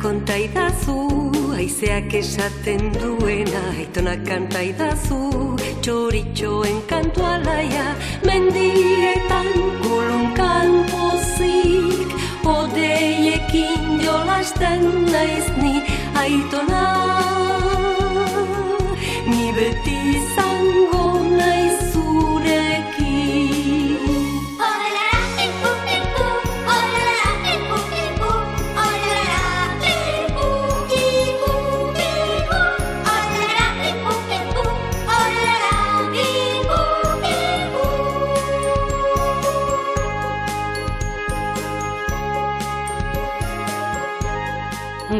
Konta idazu, haizeak esaten duena, aitona kanta idazu, txoritxoen kantu alaia, mendietan kulunkan pozik, odeiekin jolasten naiz ni, aitona, ni beti izango naiz zurekin.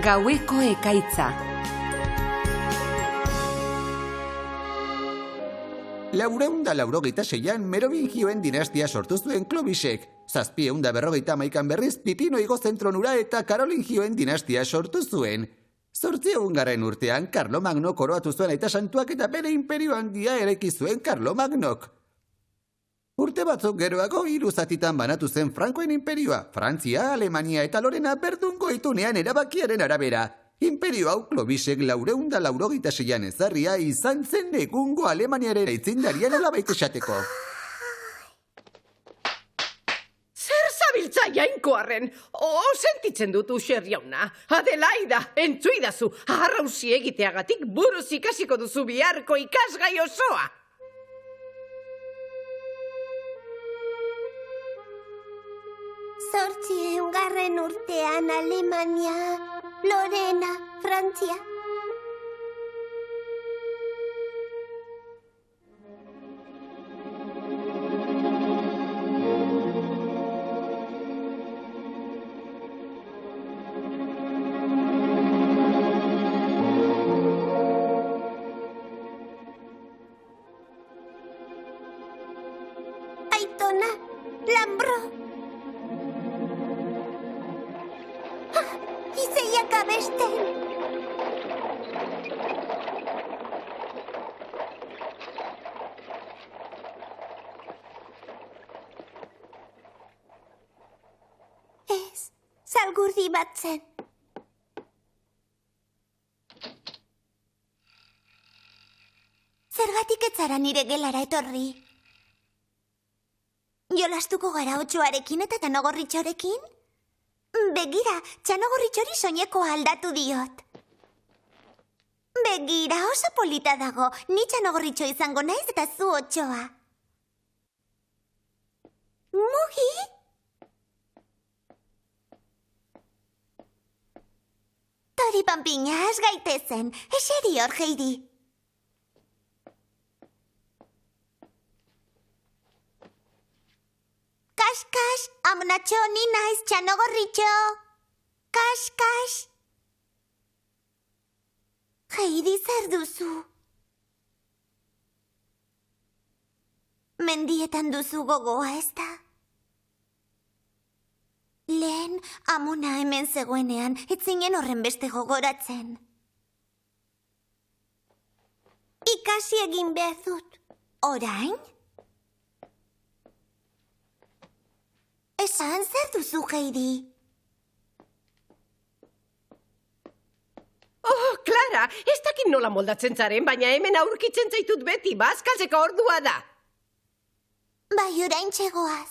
Gaueko ekaitza. Laurehunda laurogeita seian Merovingioen dinastia sortu zuen Klobisek. 751 berriz Pipino igozentronura eta Karolingioen dinastia sortu zuen. 800 urtean Karlomagno koroatu zuen aita santuak eta bere imperio handia eraiki zuen Karlomagnok. Urte batzuk geroago 3 zatitan banatu zen Frankoen imperioa, Frantzia, Alemania eta Lorena berdungo itunean erabakiaren arabera. Imperio hau Klobisek 486an ezarria izan zen egungo Alemaniaren aitzindarian alabait esateko. Zer zabiltza jainkoarren? Sentitzen dut Uxer jauna. Adelaida, entzuidazu, arrausi egiteagatik buruz ikasiko duzu biharko ikasgai osoa. Zortziehungarren urtean Alemania, Lorena, Frantzia. Aitona, Lambro. Izeiak abesten. Ez, salgurdi bat zen. Zergatik ez zara nire gelara etorri? Jolastuko gara otxoarekin eta Txanogorritxorekin? Begira, Txanogorritxori soinekoa aldatu diot. Begira, oso polita dago. Ni Txanogorritxo izango naiz eta zu otxoa. Mugi? Tori panpina, has gaitezen. Eseri hor, Heidi. Kas, amonatxo, ni naiz Txanogorritxo. Kas. Heidi, zer duzu? Mendietan duzu gogoa, ez da? Lehen, amona hemen zegoenean, ez zinen horren beste gogoratzen. Ikasi egin behar dut. Orain? Esan, zer duzu, Heidi? Clara, ez dakit nola moldatzen zaren, baina hemen aurkitzen zaitut beti, bazkaltzeko ordua da. Bai, orain txegoaz.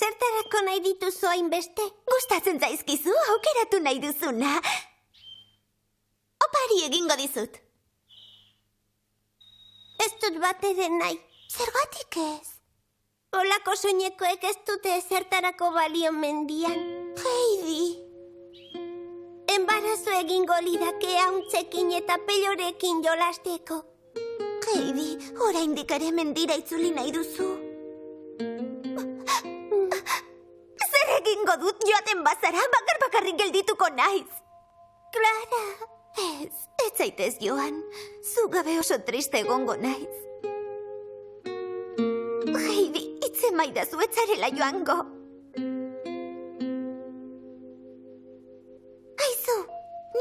Zertarako nahi dituzu hainbeste? Gustatzen zaizkizu, aukeratu nahi duzuna. Opari egingo dizut. Ez dut bat ere nahi. Zergatik ez? Olako soinekoek ez dute ezertarako balio mendian. Heidi. Embarazo egingo lidake hauntzekin eta pelorekin jolasteko. Heidi, oraindik ere mendira itzuli nahi duzu. Zer egingo dut joaten bazara, bakarrik geldituko naiz. Clara, ez zaitez joan. Zu gabe oso triste egongo naiz. Heidi, itze maidazu ez zarela joango. Aizu,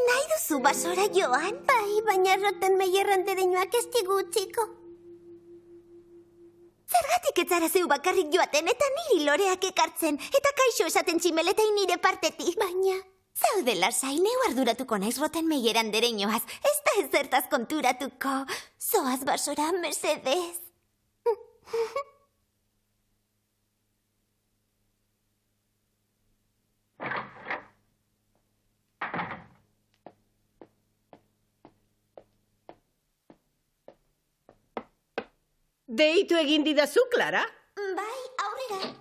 nahi duzu basora joan? Bai, baina Rottenmeier andereñoak ez digu utziko. Zergatik ez zara zeu bakarrik joaten eta niri loreak ekartzen, eta kaixo esaten tximeletai nire partetik. Baina, zaude lasai, neu arduratuko naiz Rottenmeier andereñoaz, ez da ezertaz konturatuko. Zoaz basora, mesedez. Deitu egin didazu, Clara? Bai, aurrera.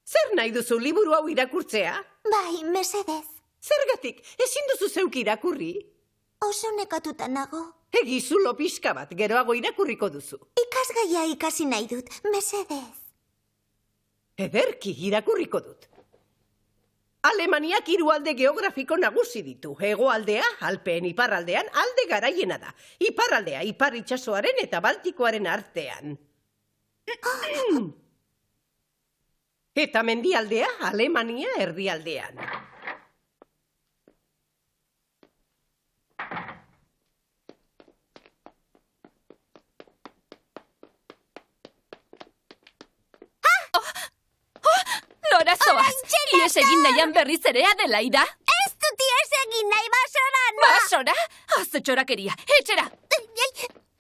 Zer nahi duzu liburu hau irakurtzea? Bai, mesedez. Zergatik, ezin duzu zeuk irakurri? Oso nekatuta nago. Egizu lo pixka bat, geroago irakurriko duzu. Ikasgaia ikasi nahi dut, mesedez. Ederki irakurriko dut. Alemaniak 3 alde geografiko nagusi ditu. Hegoaldea, Alpeen iparraldean, alde garaiena da. Iparraldea, ipar itsasoaren eta Baltikoaren artean. Eta mendialdea, Alemania erdialdean. Nora zoaz, ies egin nahian berriz ere Adelaida? Ez dut ies egin nahi basora, no! Basora? Haze txorakeria, etxera!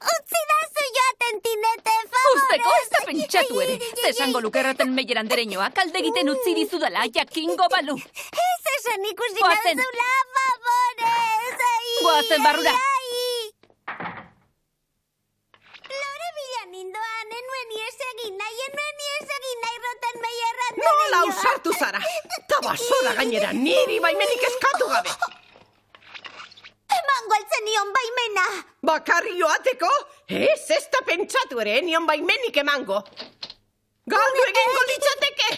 Utzi dazu joaten tinete, favorez! Usteko ez da pentsatu ere, zesango luke Rottenmeier andereñoak alde egiten utzi dizudala jakingo balu. Ez esan ikusi Goazen. nauzula, favorez! Goazen barrura. Lore bila nindoan, enuen ies egin nahi Rottenmeier Nola ausartu zara? Ta basora gainera niri baimenik eskatu gabe. Emango altzen nion baimena! Bakarri joateko? Ez da pentsatu ere, nion baimenik emango. Galdu egingo litzateke!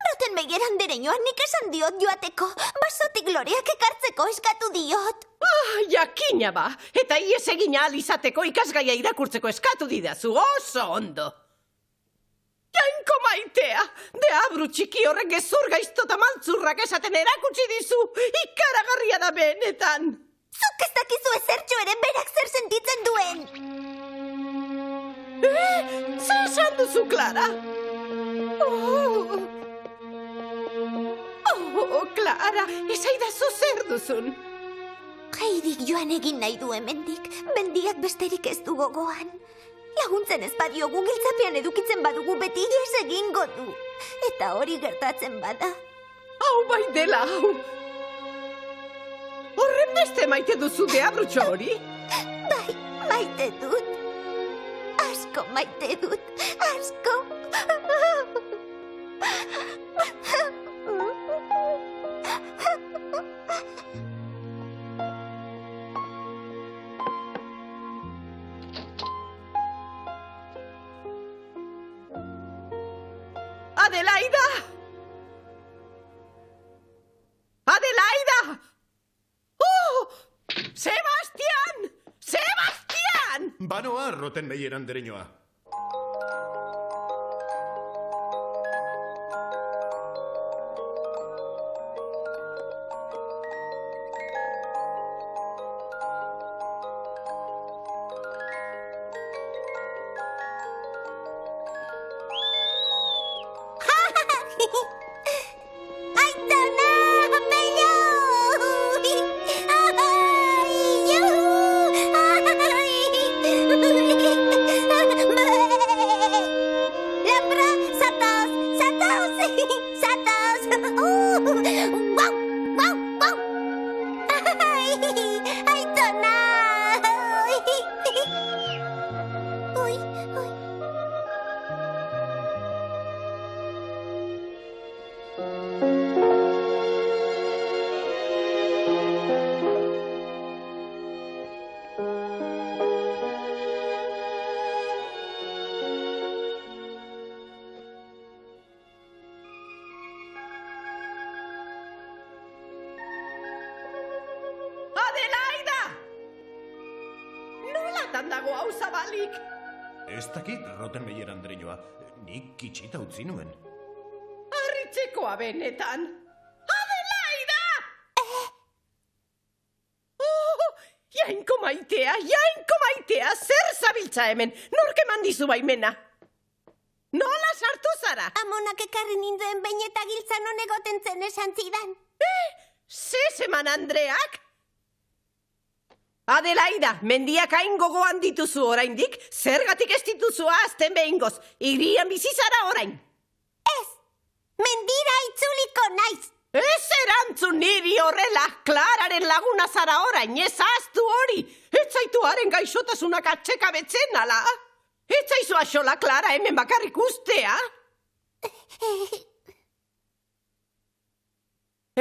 Rottenmeier andereñoan nik esan diot joateko. Basotik loreak ekartzeko eskatu diot. Jakina ba, eta ies egina alizateko ikasgaia irakurtzeko eskatu didazu, oso ondo. Jainko maitea, deabru txiki horrek gezur gaizto eta maltzurrak esaten erakutsi dizu, ikaragarria da benetan. Zuk ez dakizu ezertxo ere berak zer sentitzen duen. Zer esan duzu, Clara? Clara, esaidazu zer duzun. Heidik joan egin nahi du hemendik, mendiak besterik ez du gogoan. Laguntzen ez badiogu giltzapean edukitzen badugu beti ies egingo du. Eta hori gertatzen bada. Hau bai dela, hau. Horren beste maite duzu deabrutxo hori? Bai, maite dut. Asko maite dut, asko. ¡Adelaida! ¡Adelaida! ¡Oh! ¡Sebastián! ¡Sebastián! Banoa, Rottenmeier andereñoa. Aitona, bello! Adelaida! Nolatan dago hau zabalik? Ez dakit, Rottenmeier andereñoa. Nik kitxita utzi nuen. Harritzekoa benetan. Adelaida! Oh, jainko maitea, zer zabiltza hemen? Nork eman dizu baimena? Nola sartu zara? Amonak ekarri ninduen behin eta giltzan honegoten zen esan zidan. Zezeman Andreak? Adelaida, mendiak hain gogoan dituzu oraindik, zergatik ez dituzu ahazten behingoz, hirian bizi zara orain. Ez, mendira itzuliko naiz. Ez erantzun niri horrela, Klararen laguna zara orain, ez ahaztu hori. Ez zaitu haren gaixotasunak atxeka betzen ala. Ez zaizu axola Klara hemen bakarrik ustea.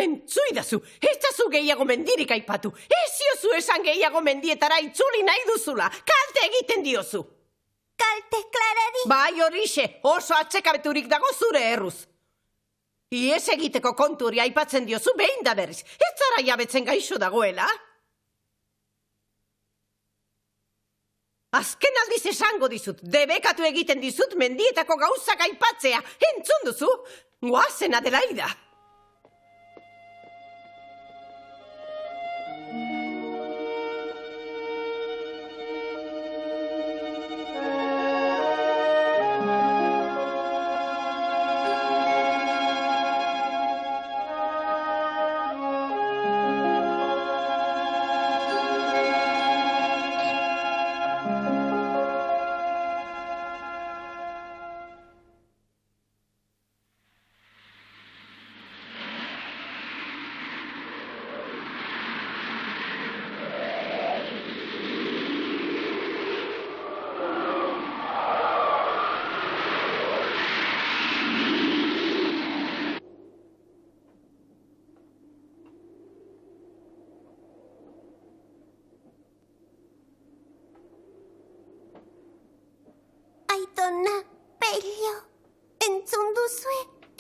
Entzuidazu, ez dazu gehiago mendirik aipatu. Ez ziozu esan gehiago mendietara itzuli nahi duzula. Kalte egiten diozu. Kalte, Klarari. Bai horixe, oso atsekabeturik dago zure erruz. Iez egiteko konturi aipatzen diozu behin da berriz. Ez zara jabetzen gaixo dagoela? Azken aldiz esango dizut, debekatu egiten dizut mendietako gauzak aipatzea. Entzun duzu? Goazen Adelaida. Aitona, Pello, entzun duzue,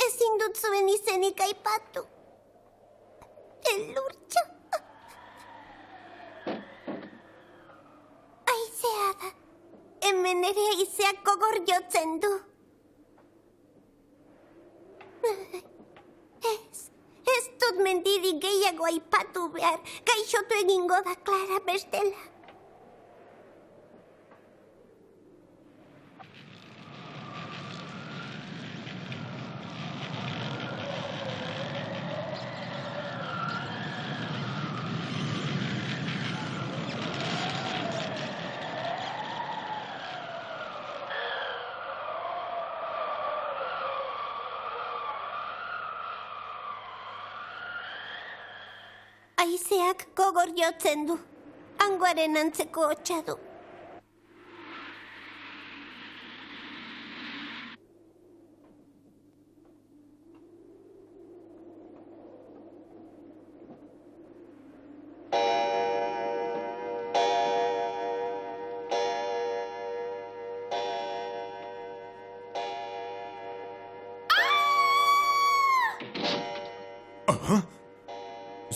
ezin dut zuen izenik aipatu. Elurtxo. Aizea da, hemen ere aizeak gogor jotzen du. Ez dut mendirik gehiago aipatu behar, gaixotu egingo da Klara bestela. Aizeak gogor jotzen du. Hangoaren antzeko hotsa du.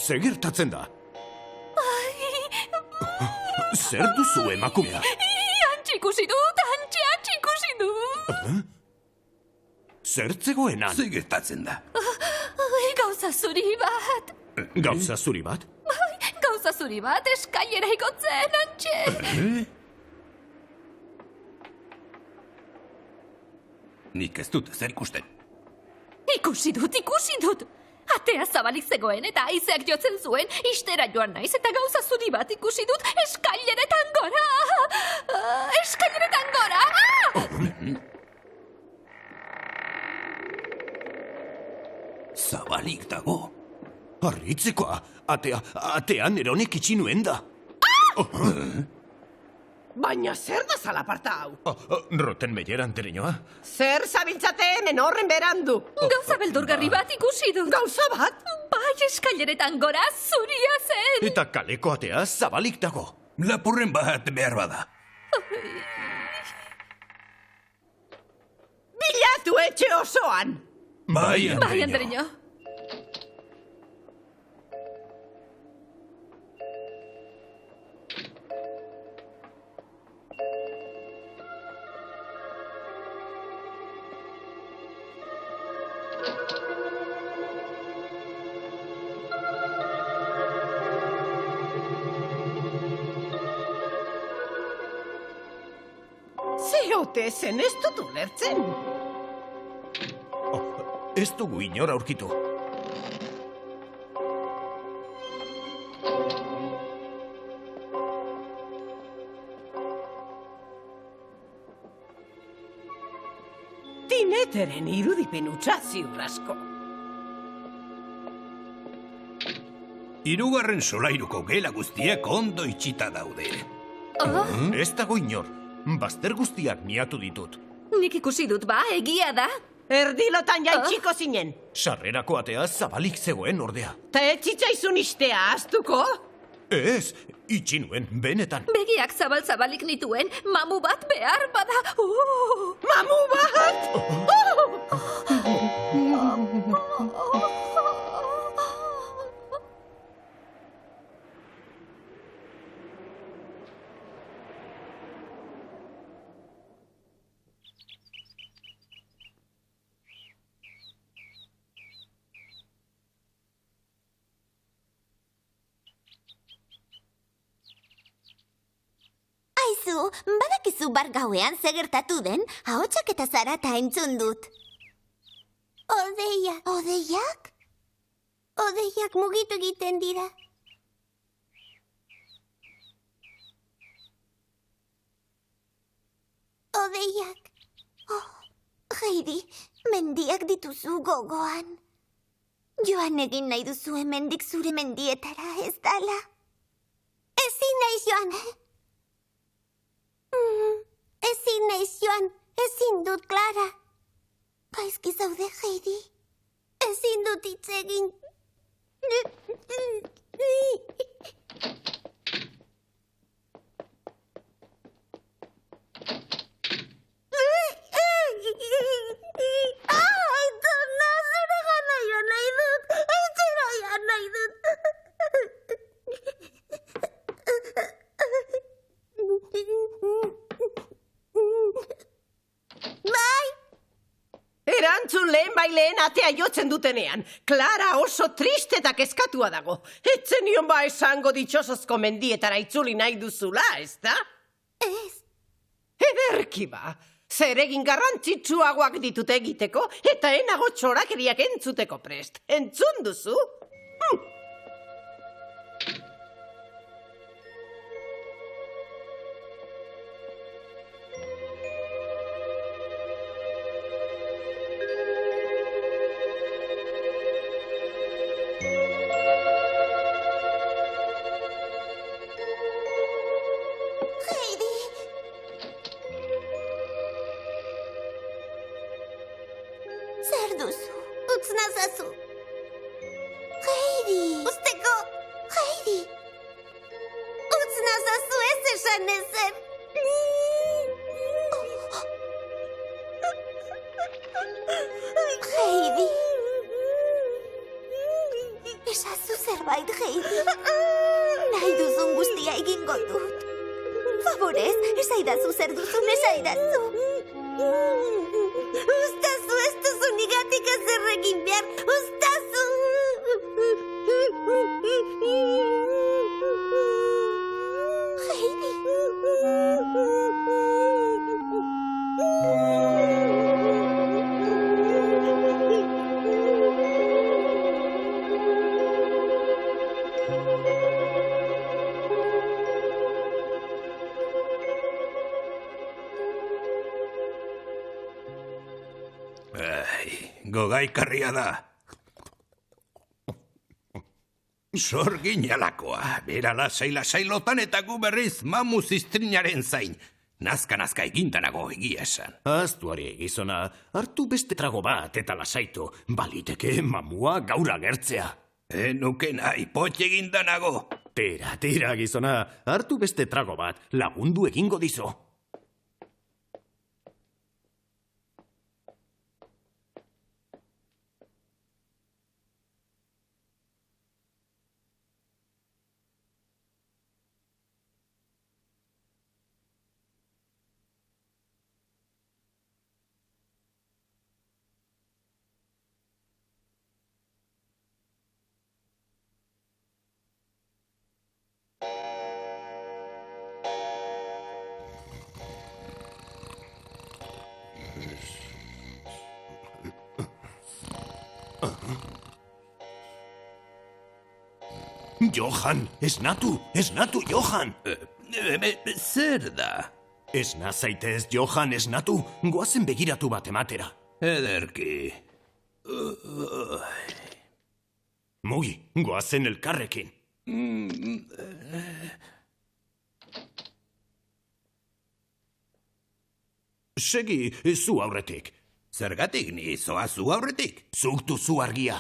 Zer gertatzen da? Zer duzu emakumea? Antxe ikusi dut, antxe ikusi dut. Zer zegoenan? Zer gertatzen da? Gauza zuri bat. Gauza zuri bat? Gauza zuri bat, eskailera igotzen, antxe. Nik ez dut zer ikusten. Ikusi dut. Atea zabalik zegoen eta haizeak jotzen zuen, istera joan naiz eta gauza zuri bat ikusi dut eskaileretan gora. Eskaileretan gora. Zabalik dago. Harritzekoa, atean eronek itxi nuen da. Baina zer da zalaparta hau? Rottenmeier andereñoa? Zer zabiltzate hemen horren berandu? Gauza beldurgarri bat ikusi dut. Gauza bat? Bai, eskaileretan gora zuria zen. Eta kaleko atea zabalik dago. Lapurren bat behar bada. Bilatu etxe osoan! Bai, Bai, Andereño. Ze ote zen ez dut ulertzen. Ez dugu inor aurkitu. Tineteren irudipen utza ziur asko. Hirugarren solairuko gela guztiak ondo itxita daude. Ez dago inor. Bazter guztiak miatu ditut. Nik ikusi dut ba, egia da. Erdilotan jaitxiko zinen. Sarrerako atea zabalik zegoen ordea. Ta etxitzaizun istea aztuko? Ez, itxi nuen, benetan. Begiak zabal-zabalik nituen, mamu bat behar bada. Mamu bat! Aizu, badakizu bar gauean ze gertatu den, ahotsak eta zarata entzun dut. Odeia. Odeiak? Odeiak mugitu egiten dira. Odeiak. Oh, Heidi, mendiak dituzu gogoan. Joan egin nahi duzu hemendik zure mendietara, ez dala? Ezin naiz joan, Ezin naiz joan, ezin dut, Clara. Gaizki zaude, Heidi. Ezin dut hitz egin. Aitona, zure gana joan nahi dut. Etxera joan nahi dut. Bai! Erantzun lehen atea jotzen dutenean. Clara oso triste eta kezkatua dago. Etzenion ba esango ditxosozko mendietara itzuli nahi duzula, ezta? Ez. Ederki ba. Zer egin garrantzitsuagoak ditut egiteko eta enago txorakeriak entzuteko prest. Entzun duzu? Heidi! Zer duzu? Utz nazazu. Heidi! Usteko! Heidi! Utz nazazu ez esan ezer. Heidi! Esazu zerbait, Heidi. Nahi duzun guztia egingo dut. Favorez, esaidazu zer duzun, esaidazu. Ustazu, ez duzu nigatik ezer egin behar. Ustazu! Heidi! Gogaikarria da. Sorgin alakoa, bera lasai lotan eta gu berriz mamu zistrinaren zain. Nazka egintanago egia esan. Aztuari, gizona, hartu beste trago bat eta lasaitu. Baliteke mamua gaur agertzea. Nuke nahi potxe egindanago. Tira, gizona, hartu beste trago bat, lagundu egingo dizo. Johan, esnatu, Johan! Zer da? Esna zaitez, Johan, esnatu, goazen begiratu bat ematera. Ederki. Mugi, goazen elkarrekin. Segi, zu aurretik. Zergatik ni zoa zu aurretik? Zuk duzu argia.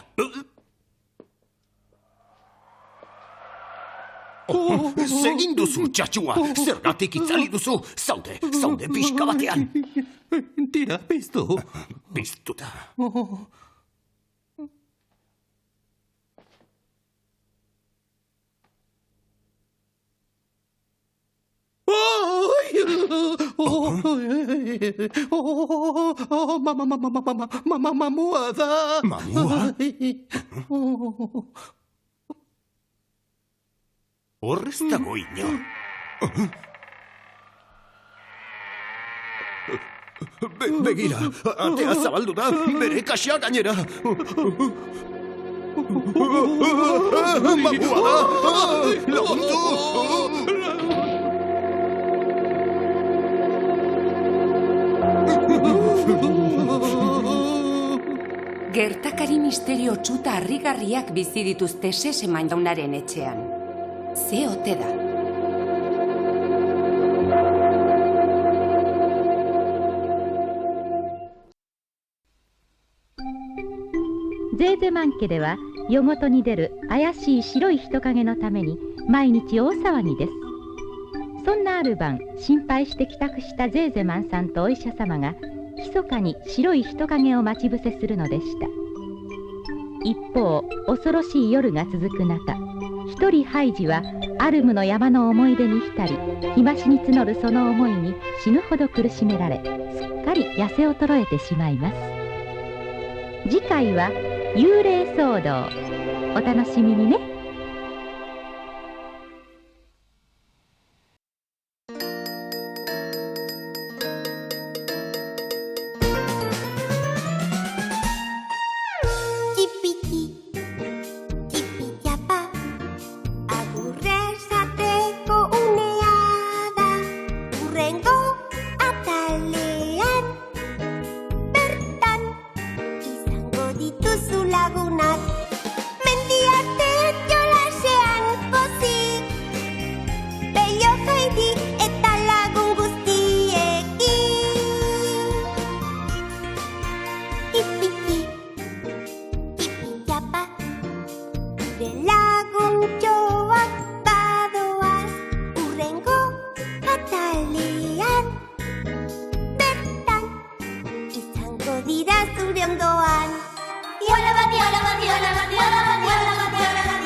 Zegin duzu, txatxua! Zergatik itzali duzu! Zaude pixka batean! Tira, piztu. Piztuta. Mamua da. Mamua? Horrez dago inor. Begira, atea zabaldu da, bere kaxa gainera. Mamua da! Lagundu! Gertakari misterio txuta harrigarriak bizi dituzte Seseman jaunaren etxean. Ze ote da?ゼーゼマン家では夜ごとに出る怪しい白い人影のために毎日大騒ぎです。そんなある晩、心配して帰宅したゼーゼマンさんとお医者様が密かに白い人影を待ち伏せするのでした。一方、恐ろしい夜が続く中、一人ハイジはアルムの山の思い出に浸り、日増しに募るその思いに死ぬほど苦しめられ、すっかり痩せ衰えてしまいます。次回は幽霊騒動。お楽しみにね。Dira zure ondoan. Diola bati, diola bati, diola bati, diola bati, diola bati, diola bati.